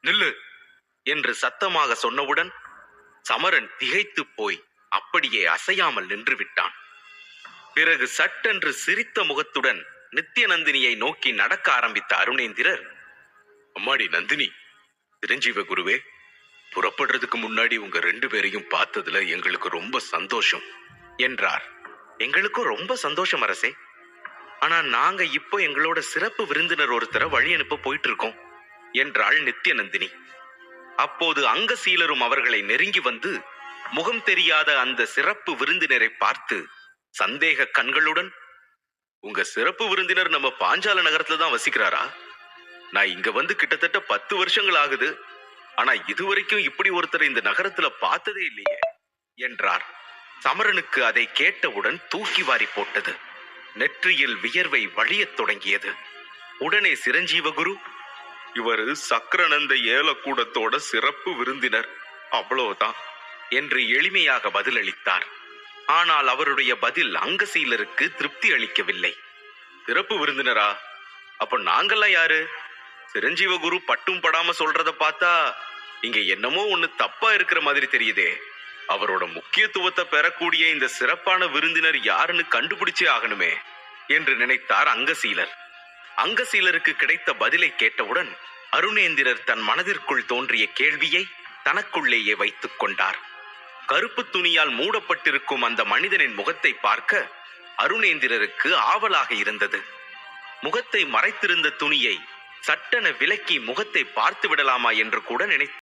நில்லு என்று சத்தமாக சொன்னவுடன் சமரன் திகைத்துப் போய் அப்படியே அசையாமல் நின்று விட்டான். பிறகு சட்டென்று சிரித்த முகத்துடன் நித்யநந்தினியை நோக்கி நடக்க ஆரம்பித்த அருணேந்திரர், அம்மாடி நந்தினி, சிரஞ்சீவ குருவே, புறப்படுறதுக்கு முன்னாடி உங்க 2 பேரையும் பார்த்ததுல எங்களுக்கு ரொம்ப சந்தோஷம் என்றார். எங்களுக்கும் ரொம்ப சந்தோஷம் அரசே. ஆனா நாங்க இப்போ எங்களோட சிறப்பு விருந்தினர் ஒருத்தரை வழி அனுப்ப போயிட்டு இருக்கோம் என்றாள் நித்யநந்தினி. அப்போது அங்கசீலரும் அவர்களை நெருங்கி வந்து முகம் தெரியாத அந்த சிறப்பு விருந்தினரை பார்த்து சந்தேக கண்களுடன், உங்க சிறப்பு விருந்தினர் நம்ம பாஞ்சால நகரத்துல தான் வசிக்கிறாரா? நான் இங்க வந்து கிட்டத்தட்ட 10 வருஷங்கள் ஆகுது. ஆனா இதுவரைக்கும் இப்படி ஒருத்தர் இந்த நகரத்துல பார்த்ததே இல்லையே என்றார். சமரனுக்கு அதை கேட்டவுடன் தூக்கி வாரி போட்டது. நெற்றியில் வியர்வை வழியத் தொடங்கியது. உடனே சிரஞ்சீவகுரு, இவரு சக்கரநந்த ஏலக்கூடத்தோட சிறப்பு விருந்தினர், அவ்வளவுதான் என்று எளிமையாக பதிலளித்தார். ஆனால் அவருடைய பதில் அங்கசீலருக்கு திருப்தி அளிக்கவில்லை. சிறப்பு விருந்தினரா? அப்ப நாங்கெல்லாம் யாரு? சிரஞ்சீவகுரு பட்டும் படாம சொல்றத பார்த்தா இங்க என்னமோ ஒண்ணு தப்பா இருக்கிற மாதிரி தெரியுதே. அவரோட முக்கியத்துவத்தை பெறக்கூடிய இந்த சிறப்பான விருந்தினர் யாருன்னு கண்டுபிடிச்சே ஆகணுமே என்று நினைத்தார் அங்கசீலர். அங்கசீலருக்கு கிடைத்த பதிலை கேட்டவுடன் அருணேந்திரர் தன் மனதிற்குள் தோன்றிய கேள்வியை தனக்குள்ளேயே வைத்துக் கொண்டார். கருப்பு துணியால் மூடப்பட்டிருக்கும் அந்த மனிதனின் முகத்தை பார்க்க அருணேந்திரருக்கு ஆவலாக இருந்தது. முகத்தை மறைத்திருந்த துணியை சட்டென விலக்கி முகத்தை பார்த்து விடலாமா என்று கூட நினைத்தார்.